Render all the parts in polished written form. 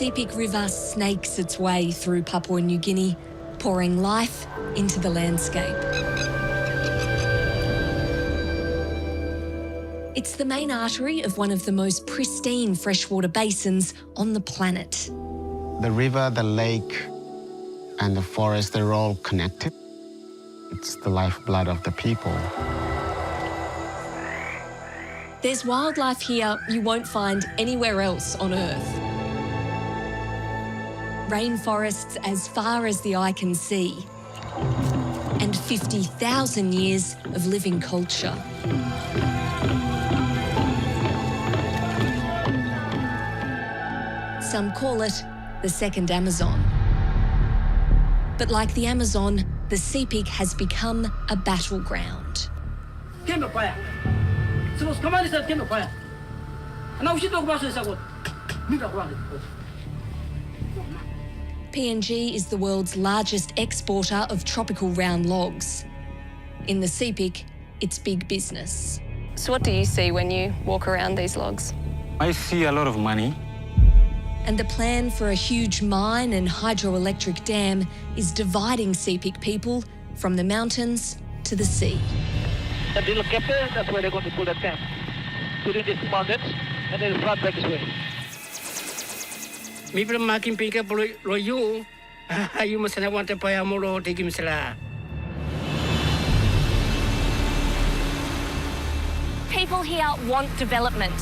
Sepik River snakes its way through Papua New Guinea, pouring life into the landscape. It's the main artery of one of the most pristine freshwater basins on the planet. The river, the lake, and the forest, they're all connected. It's the lifeblood of the people. There's wildlife here you won't find anywhere else on Earth. Rainforests as far as the eye can see, and 50,000 years of living culture. Some call it the second Amazon. But like the Amazon, the Sepik has become a battleground. PNG is the world's largest exporter of tropical round logs. In the Sepik, it's big business. So what do you see when you walk around these logs? I see a lot of money. And the plan for a huge mine and hydroelectric dam is dividing Sepik people from the mountains to the sea. That little cap there, that's where they're going to pull that dam. Put it in the mountains and then flood back this way. People here want development,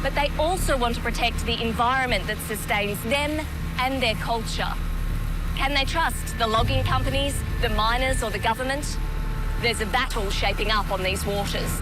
but they also want to protect the environment that sustains them and their culture. Can they trust the logging companies, the miners or the government? There's a battle shaping up on these waters.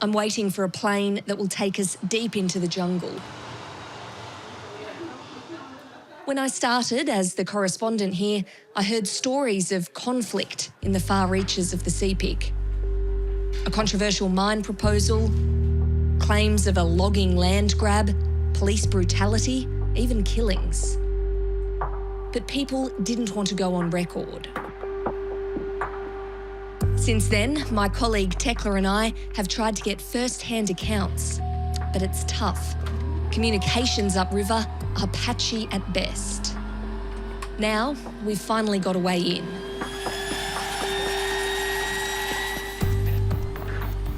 I'm waiting for a plane that will take us deep into the jungle. When I started as the correspondent here, I heard stories of conflict in the far reaches of the Sepik. A controversial mine proposal, claims of a logging land grab, police brutality, even killings. But people didn't want to go on record. Since then, my colleague Tekla and I have tried to get first-hand accounts, but it's tough. Communications upriver are patchy at best. Now, we've finally got a way in.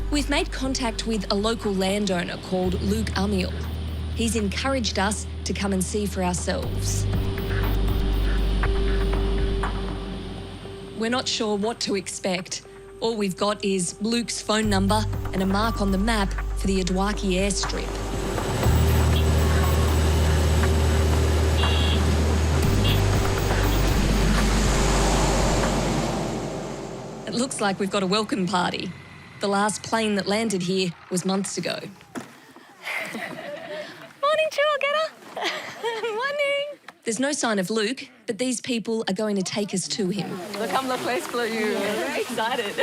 We've made contact with a local landowner called Luke Amiel. He's encouraged us to come and see for ourselves. We're not sure what to expect. All we've got is Luke's phone number and a mark on the map for the Adwaki airstrip. It looks like we've got a welcome party. The last plane that landed here was months ago. Morning, Chuagetta. Morning. There's no sign of Luke, but these people are going to take us to him. Look, I'm the place for you. I'm very excited.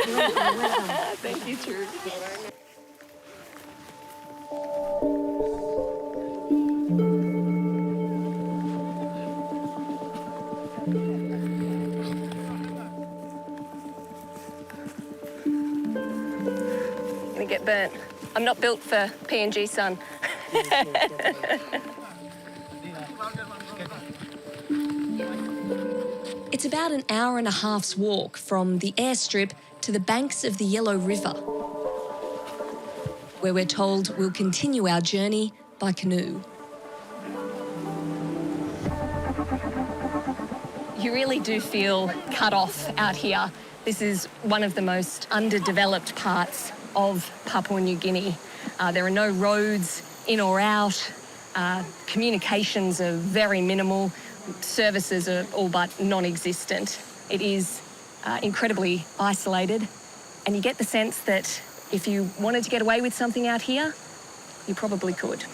Thank you, Chu. Gonna get burnt. I'm not built for PNG sun. It's about an hour and a half's walk from the airstrip to the banks of the Yellow River, where we're told we'll continue our journey by canoe. You really do feel cut off out here. This is one of the most underdeveloped parts of Papua New Guinea. There are no roads in or out. Communications are very minimal. Services are all but non-existent. It is incredibly isolated, and you get the sense that if you wanted to get away with something out here, you probably could.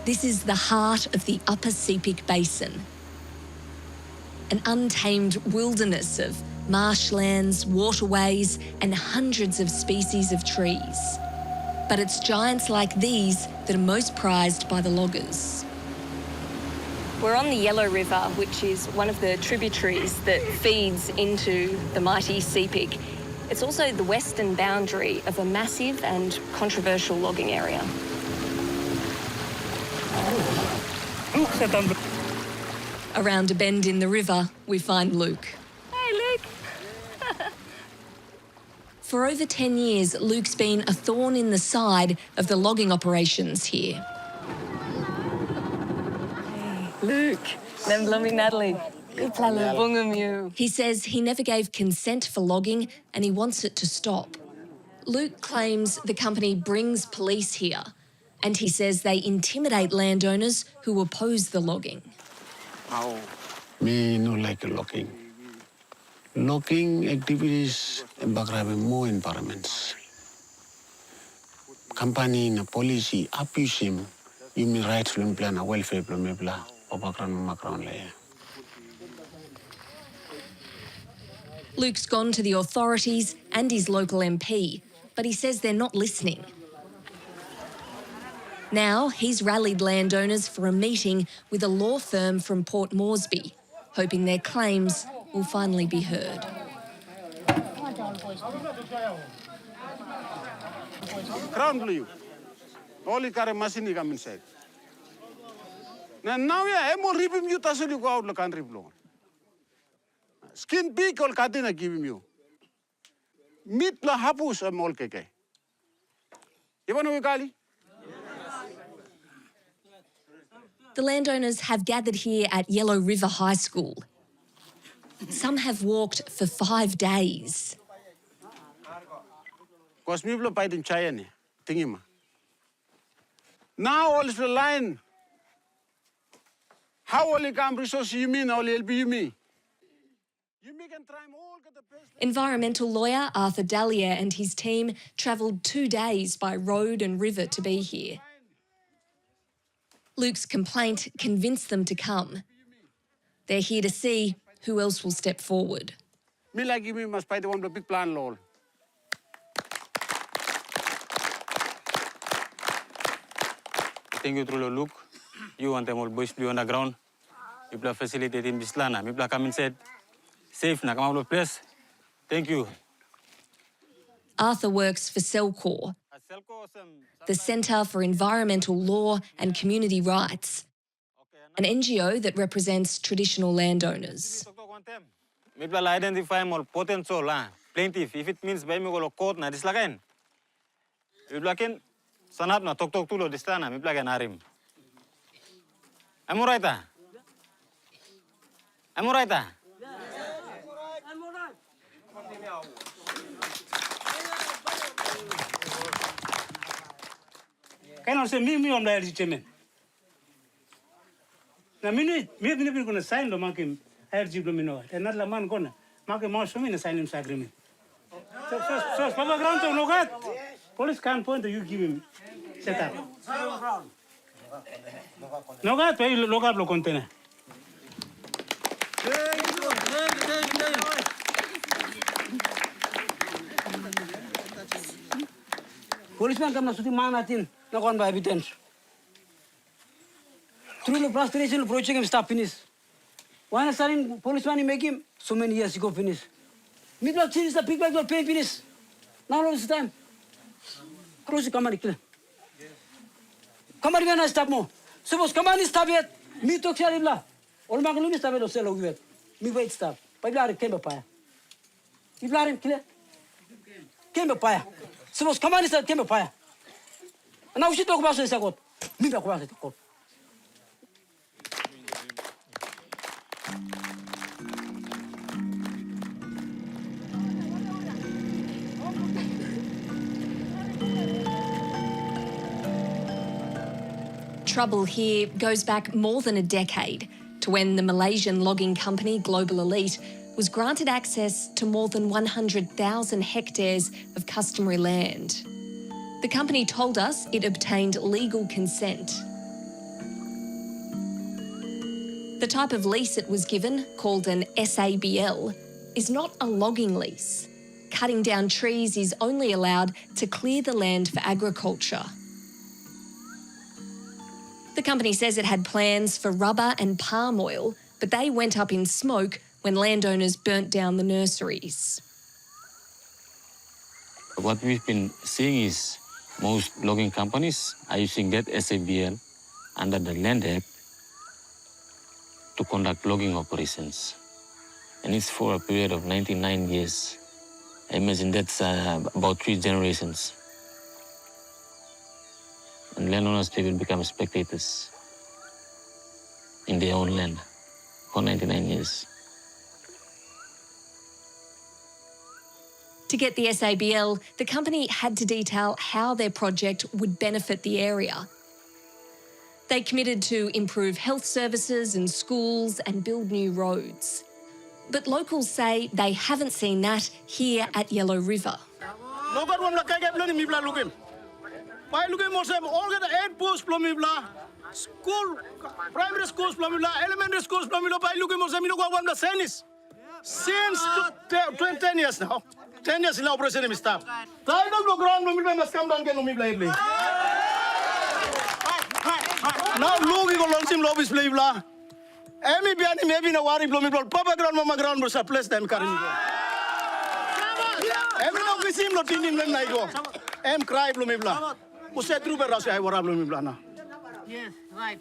This is the heart of the upper Sepik Basin, an untamed wilderness of marshlands, waterways, and hundreds of species of trees. But it's giants like these that are most prized by the loggers. We're on the Yellow River, which is one of the tributaries that feeds into the mighty Sepik. It's also the western boundary of a massive and controversial logging area. Around a bend in the river, we find Luke. Hey, Luke. For over 10 years, Luke's been a thorn in the side of the logging operations here. Luke. Natalie. He says he never gave consent for logging and he wants it to stop. Luke claims the company brings police here and he says they intimidate landowners who oppose the logging. Me no like logging. Logging activities embarrass more environments. Company na policy abuse him. Human rights plan a welfare plan layer. Luke's gone to the authorities and his local MP, but he says they're not listening. Now he's rallied landowners for a meeting with a law firm from Port Moresby, hoping their claims will finally be heard. Crown blue. All car machine come inside. Now I'm more ripping you to go out the country blown. Skin peak or catina giving you. Meat la hapus a molkeke. You want to Gali? The landowners have gathered here at Yellow River High School. Some have walked for 5 days. Because me blow by in China, Tingima. Now all is the line. How only come resource you mean, all will be you me. You make and try all get the best. Environmental lawyer Arthur Dahlia and his team travelled 2 days by road and river to be here. Luke's complaint convinced them to come. They're here to see who else will step forward. Me like you must buy the one big plan lol. Thank you, Trulo Luke. You want them all boys blue on the ground. You play facilitate in Bislana. Me play come inside. Safe na come out of place. Thank you. Arthur works for Cellcore, the Centre for Environmental Law and Community Rights, an NGO that represents traditional landowners. Me play identify more potential plaintiff. If it means by me go to court na dislagain. You play ken sanap na tok tulo distana. Me play narim. I'm alright. I'm alright. Can I say me on the chairman? Now, me never gonna sign the market. I have Giblomino, and not the man gonna market more so many sign him agreement. So, Papa Ground to no God. Police can't point to you give him set up. No God, pay look up the container. Policeman come na suti manatin na kon ba evidence. Through the prostration the project him stop finish. One starting policeman make him so many years ago finish. Middle change the big bag will pay finish. Now all this time. Cross come on kill. Come on when stop mo. Suppose come on stop it. Me to share ibla. All maglumi stop it sell over. Me wait stop. Paglar kemba pa. Ibla rim kill. Kemba pa. Suppose come on stop kemba pa. Now she talk about this agot. Me talk about it. Trouble here goes back more than a decade to when the Malaysian logging company Global Elite was granted access to more than 100,000 hectares of customary land. The company told us it obtained legal consent. The type of lease it was given, called an SABL, is not a logging lease. Cutting down trees is only allowed to clear the land for agriculture. The company says it had plans for rubber and palm oil, but they went up in smoke when landowners burnt down the nurseries. What we've been seeing is most logging companies are using that SABL under the Land Act to conduct logging operations. And it's for a period of 99 years. I imagine that's about 3 generations. And landowners, they will become spectators in their own land for 99 years. To get the SABL, the company had to detail how their project would benefit the area. They committed to improve health services and schools and build new roads. But locals say they haven't seen that here at Yellow River. School, primary schools, elementary schools, since 10 years now. 10 years in operation is stop. Now looking on long lobbies play blah. Emi biani maybe na wari blomi blah. Papa ground mama ground was a place them carrying go. Every now we see him not in him like go. Cry blomi blah. Use through the rasa I wara blomi blah na. Yes, right.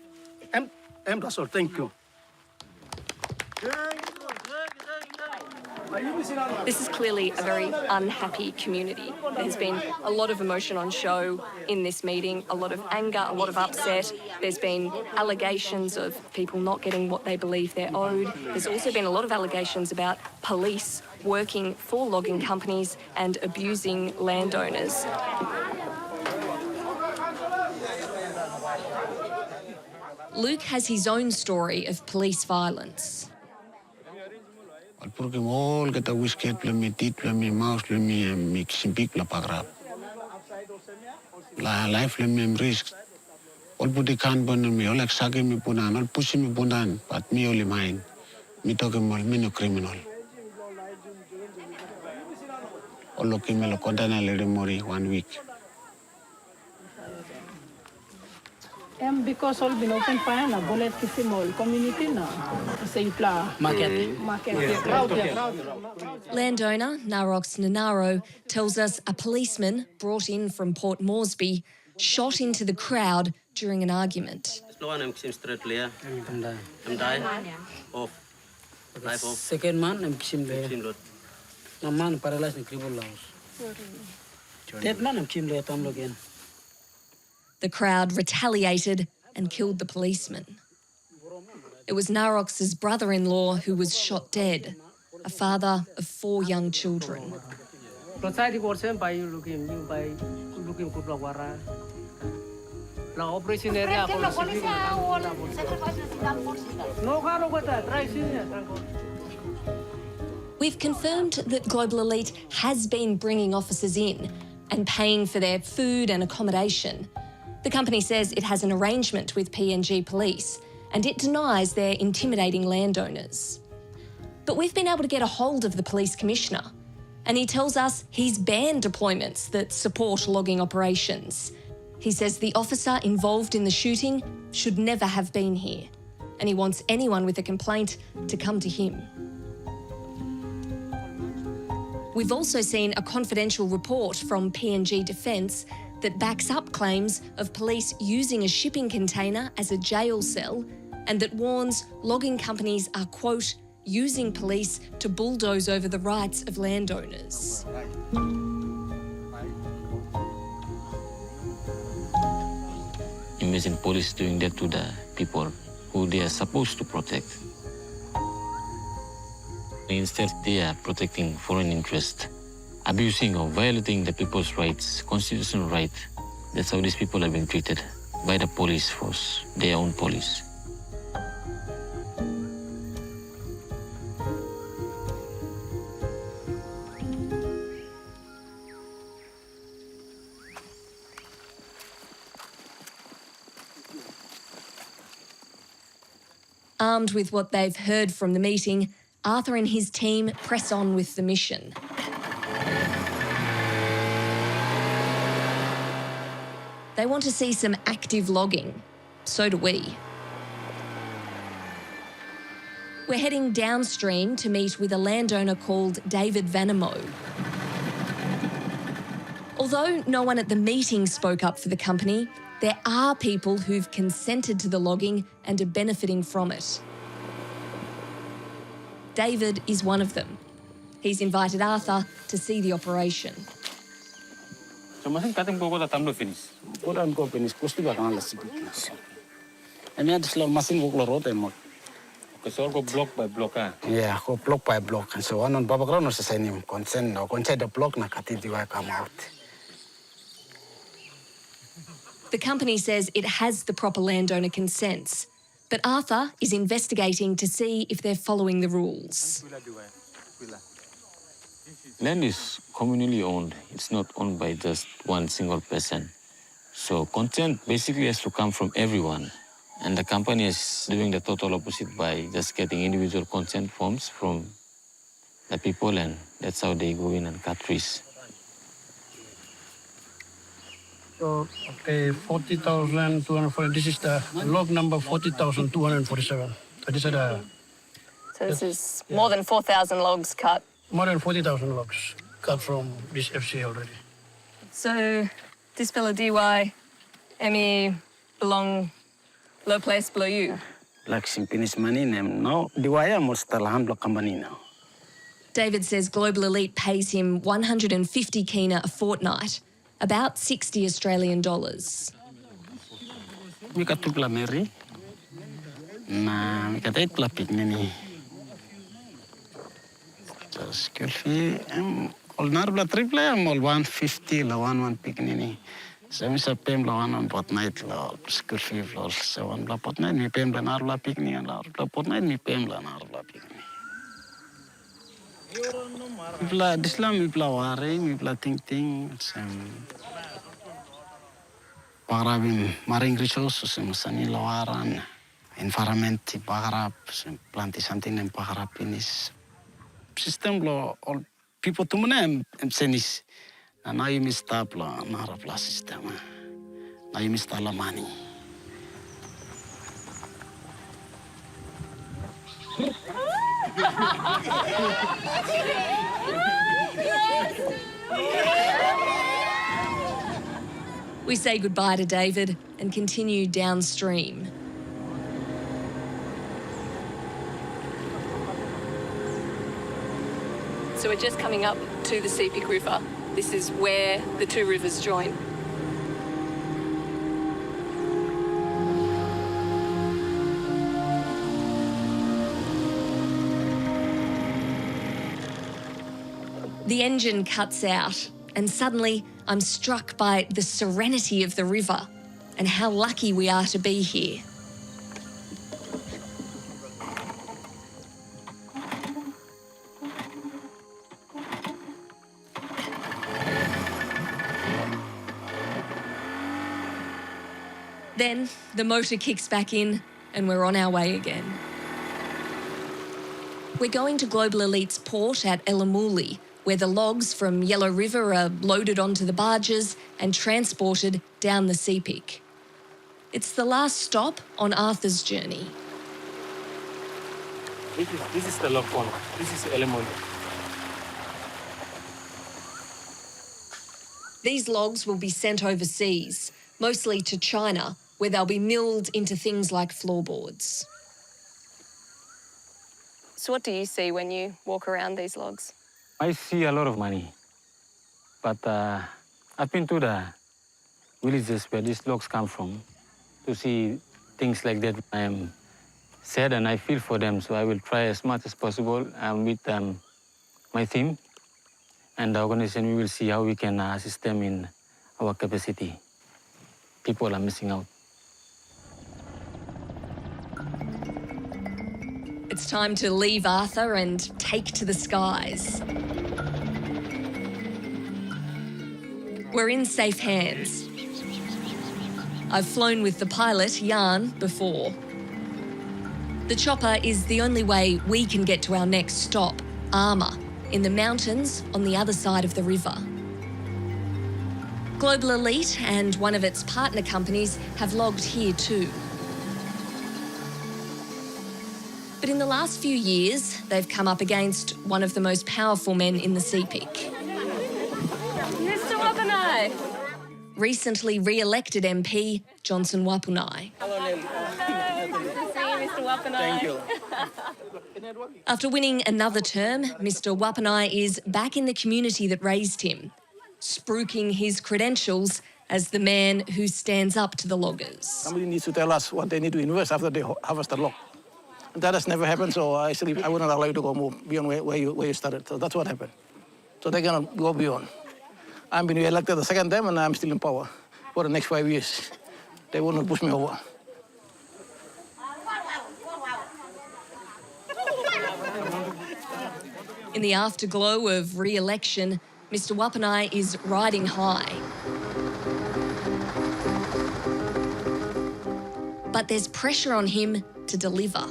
That's all. Thank you. This is clearly a very unhappy community. There has been a lot of emotion on show in this meeting, a lot of anger, a lot of upset. There's been allegations of people not getting what they believe they're owed. There's also been a lot of allegations about police working for logging companies and abusing landowners. Luke has his own story of police violence. Porque all get a whiskey, me teeth, me mouse, me mixing big la pagrap. La life, me risk. All put the can burn me, all like sagging me punan, all pushing me punan, but me only mine. Me talking more, me no criminal. All looking me lo condemn a little more 1 week. Because all been open fire na bullet kisi mall community na sa ipla market. Landowner Narox Nanaro tells us a policeman brought in from Port Moresby shot into the crowd during an argument. Second man, I'm kissing there. My man paralyzed in cripple house. That man, I'm kissing there again. The crowd retaliated and killed the policeman. It was Narox's brother-in-law who was shot dead, a father of 4 young children. We've confirmed that Global Elite has been bringing officers in and paying for their food and accommodation. The company says it has an arrangement with PNG Police and it denies they're intimidating landowners. But we've been able to get a hold of the police commissioner and he tells us he's banned deployments that support logging operations. He says the officer involved in the shooting should never have been here and he wants anyone with a complaint to come to him. We've also seen a confidential report from PNG Defence that backs up claims of police using a shipping container as a jail cell and that warns logging companies are, quote, using police to bulldoze over the rights of landowners. Imagine police doing that to the people who they are supposed to protect. Instead, they are protecting foreign interests, abusing or violating the people's rights, constitutional right. That's how these people are being treated by the police force, their own police. Armed with what they've heard from the meeting, Arthur and his team press on with the mission. They want to see some active logging. So do we. We're heading downstream to meet with a landowner called David Vanimo. Although no one at the meeting spoke up for the company, there are people who've consented to the logging and are benefiting from it. David is one of them. He's invited Arthur to see the operation. So masin cutting po ko tamlo finish. Bukan ko finish kusti ba kan la Sepik. Emi ada selalu mesin ko kloro temo. Because all go block by block. Yeah, ko block by block. So anon baba krono sa senim consent no consent the block na kati diwa come out. The company says it has the proper landowner consents, but Arthur is investigating to see if they're following the rules. Land is communally owned. It's not owned by just one single person. So consent basically has to come from everyone. And the company is doing the total opposite by just getting individual consent forms from the people, and that's how they go in and cut trees. So, okay, 40,240. This is the log number 40,247. So these are the So this is more than 4,000 logs cut. more than 40,000 logs cut from this FC already. So this fella DY, Emmy belong low place below you. Like simpinis money name. No, diwaya mo stalahan block company now. David says Global Elite pays him 150 kina a fortnight, about 60 Australian dollars. Mi katupla Mary. Na mi katait pla piknini. So school fee all narbla triple all 150 la 11 piknini. So mi sa pem la 1 fortnight la school fee la so 1 la fortnight mi pem la narbla pikni la fortnight mi pem la narbla pikni. Mi pla dislam mi pla ware mi pla ting pagrabim maring resources masani lawaran environment pagrab planti something en pagrab inis system lo all people to mena senis na you mistap la nara plus system na you mistala money. We say goodbye to David and continue downstream. So we're just coming up to the Sepik River. This is where the two rivers join. The engine cuts out, and suddenly I'm struck by the serenity of the river and how lucky we are to be here. Then the motor kicks back in and we're on our way again. We're going to Global Elite's port at Elamuli, where the logs from Yellow River are loaded onto the barges and transported down the Sepik. It's the last stop on Arthur's journey. This is the log one. This is Elamuli. These logs will be sent overseas, mostly to China, where they'll be milled into things like floorboards. So what do you see when you walk around these logs? I see a lot of money, but I've been to the villages where these logs come from to see things like that. I am sad and I feel for them, so I will try as much as possible with my team and the organization. We will see how we can assist them in our capacity. People are missing out. It's time to leave Arthur and take to the skies. We're in safe hands. I've flown with the pilot, Jan, before. The The chopper is the only way we can get to our next stop, Armour, in the mountains on the other side of the river. Global Elite and one of its partner companies have logged here too. But in the last few years, they've come up against one of the most powerful men in the Sepik. Mr. Wapanai. Recently re-elected MP, Johnson Wapunai. Good to see you, Mr. Wapanai. Thank you. After winning another term, Mr. Wapunai is back in the community that raised him, spruiking his credentials as the man who stands up to the loggers. Somebody needs to tell us what they need to invest after they harvest the log. That has never happened, so I wouldn't allow you to go move beyond where you started. So that's what happened. So they're going to go beyond. I've been elected the second time and I'm still in power for the next 5 years. They will not push me over. In the afterglow of re-election, Mr. Wapunai is riding high. But there's pressure on him to deliver.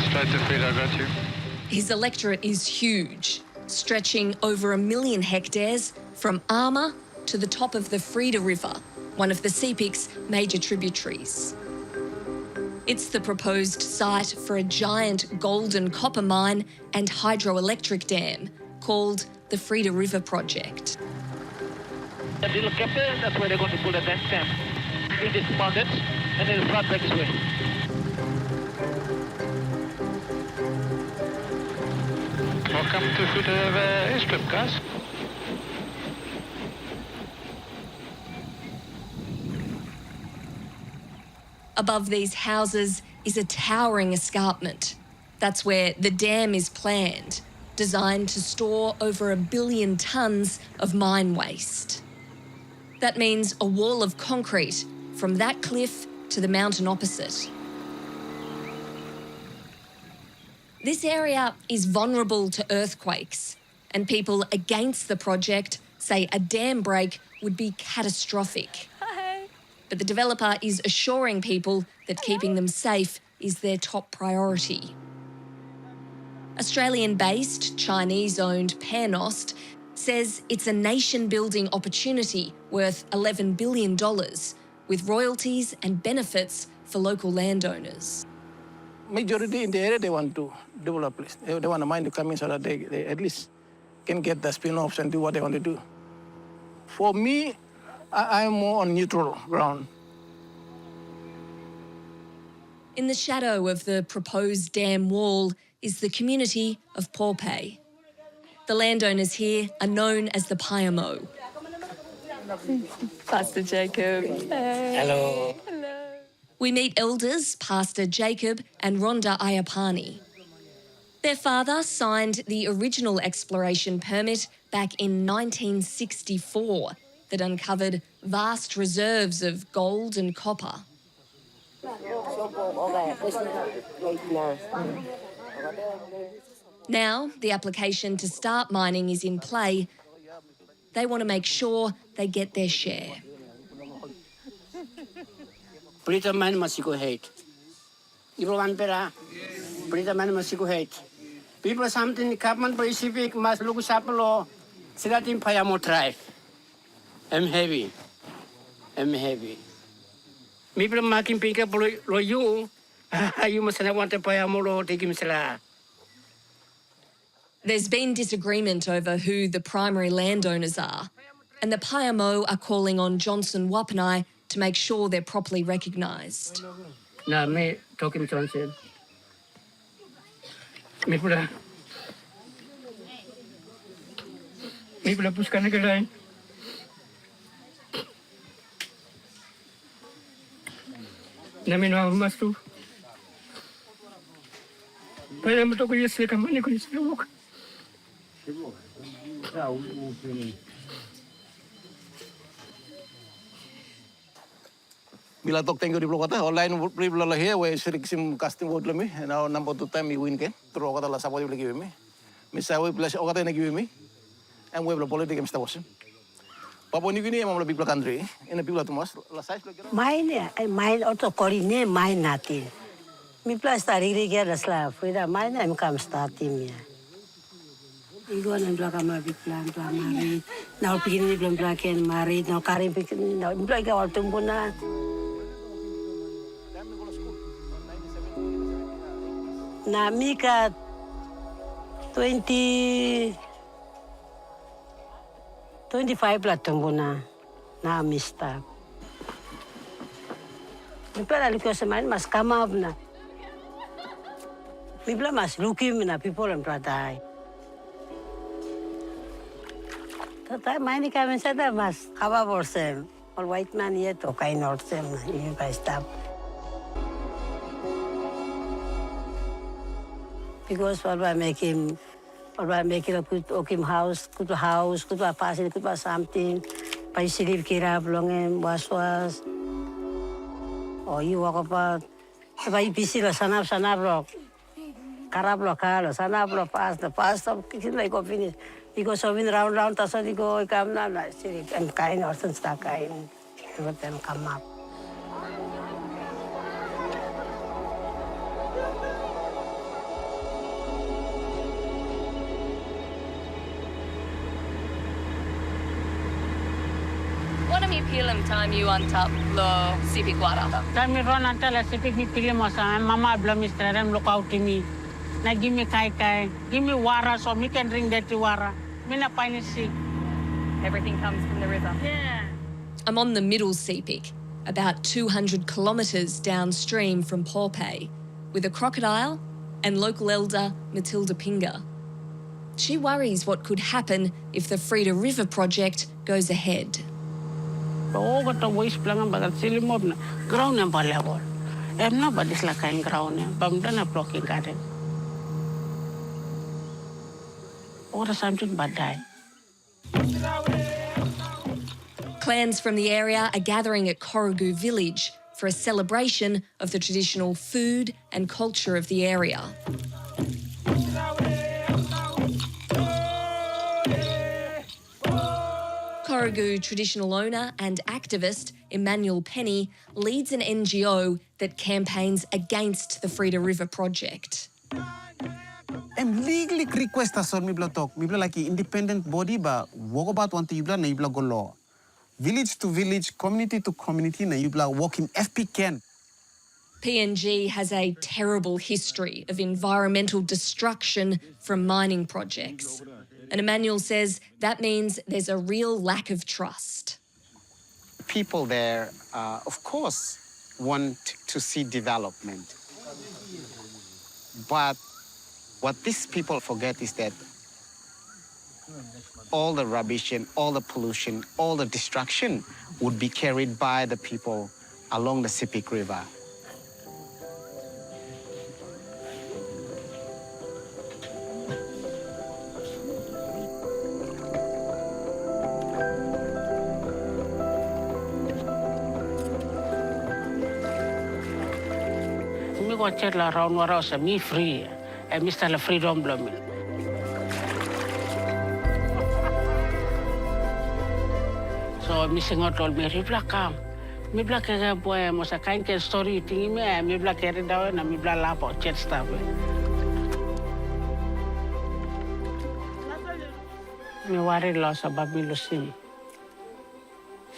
Straight to feet, I got you. His electorate is huge, stretching over 1 million hectares from Armour to the top of the Freda River, one of the Sepik's major tributaries. It's the proposed site for a giant gold and copper mine and hydroelectric dam called the Freda River Project. That little cafe, that's where they're going to build a dam. In these mountains, and then front back this way. Welcome to Freda Airstrip, guys. Above these houses is a towering escarpment. That's where the dam is planned, designed to store over 1 billion tonnes of mine waste. That means a wall of concrete from that cliff to the mountain opposite. This area is vulnerable to earthquakes, and people against the project say a dam break would be catastrophic. But the developer is assuring people that keeping them safe is their top priority. Australian-based, Chinese-owned Panost says it's a nation-building opportunity worth $11 billion, with royalties and benefits for local landowners. Majority in the area, they want to develop place. They want the mine to come in so that they at least can get the spin-offs and do what they want to do. For me, I'm more on neutral ground. In the shadow of the proposed dam wall is the community of Paupe. The landowners here are known as the Payamo. Pastor Jacob. Hey. Hello. Hello. We meet elders Pastor Jacob and Rhonda Ayapani. Their father signed the original exploration permit back in 1964 that uncovered vast reserves of gold and copper. Now, the application to start mining is in play. They want to make sure they get their share. Prita man masiko hate. Ibu pera. Prita man masiko hate. People something government Pacific mas look saplo. Siratim payamo tribe. I'm heavy. People making pick up lo you. You must not want to payamo lo take him sala. There's been disagreement over who the primary landowners are, and the Payamo are calling on Johnson Wapunai to make sure they're properly recognised. Na me talking Johnson. Me pula puskan ke lain. Na me no mas tu. Pada mo to ko yes ka mani ko yes luk. Bila tok tengok di blok kata, online beri belah here, we sering sim casting vote lemi, now number 2 time we win ke, terus kata lah siapa dia lagi me, misal we plus kata lagi me, and we belah politik mesti wasim. Papua New Guinea memang lebih country. Ini people tu mas. Mine, mine auto corine mine natin. Mi plus tariri kaya rasla. Fuida mine am kam starting ya. Igo na bla kama biglan bla mari. Na pigin ni bla ken mari. Na karim pigin na bla ka wal tumbuna. Na mika 25 lah tumbuna na amistad. Pero aliko sa man mas kamab na. Bibla mas lukim na people ang praday. Tatay mani kami sa mas kababorsem. All white man yet o kay northsem na yung stop. Because what I make him a good house, good passing, good something. Paisilip kirap long was. Oh, you walk about. If busy la sanap lo. Karap lo kalo, sanap lo pass up, like go finish. Because so win round, taso di go come na silip and kain or some stuck kain. Let them come up. Mi film time you on top lo Sepik wara. Time run until Sepik mi film masa mama belum istrem look out to me. Na give me kai, give me wara so me can drink that wara. Me na pain sick. Everything comes from the river. Yeah. I'm on the middle Sepik, about 200 kilometres downstream from Pohnpei, with a crocodile and local elder Matilda Pinga. She worries what could happen if the Frida River project goes ahead. Oh, got a voice plang bagal silim mob na ground na balawol. Na badis la kain ground na bamda na blocking garden. Or something badai. Clans from the area are gathering at Corrigu village for a celebration of the traditional food and culture of the area. Corrigu traditional owner and activist Emmanuel Penny leads an NGO that campaigns against the Frida River project. Legally request us on Mibla talk. Mibla like independent body ba walk about one to Yubla na Yubla go law. Village to village, community to community na Yubla walking FP can. PNG has a terrible history of environmental destruction from mining projects. And Emmanuel says that means there's a real lack of trust. People there, of course, want to see development. But what these people forget is that all the rubbish and all the pollution, all the destruction would be carried by the people along the Sepik River. Me go check la round wara sa me free. Mr. La freedom blomi. So missing out all me ribla kam. Me bla kaya boy mo sa kain ke story tingi me bla kaya daw na me bla la po chat stuff. Me worry lo sa babi lusim.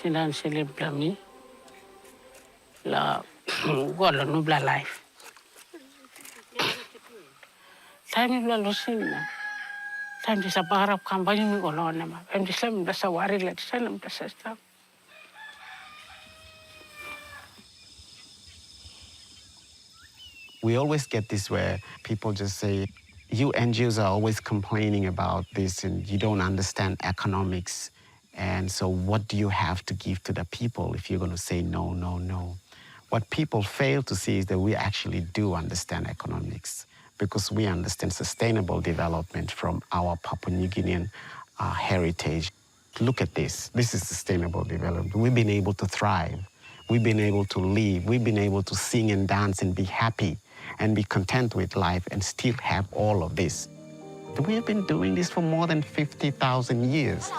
Sinan silip blami. La golo no bla life. Time bla lusim na. Time di sa parap kampanye mi golo na ma. Time di sa mi sa worry la sa lam sa stuff. We always get this where people just say, you NGOs are always complaining about this and you don't understand economics. And so what do you have to give to the people if you're going to say no, no, no? What people fail to see is that we actually do understand economics because we understand sustainable development from our Papua New Guinean heritage. Look at this. This is sustainable development. We've been able to thrive. We've been able to live. We've been able to sing and dance and be happy and be content with life and still have all of this. We have been doing this for more than 50,000 years.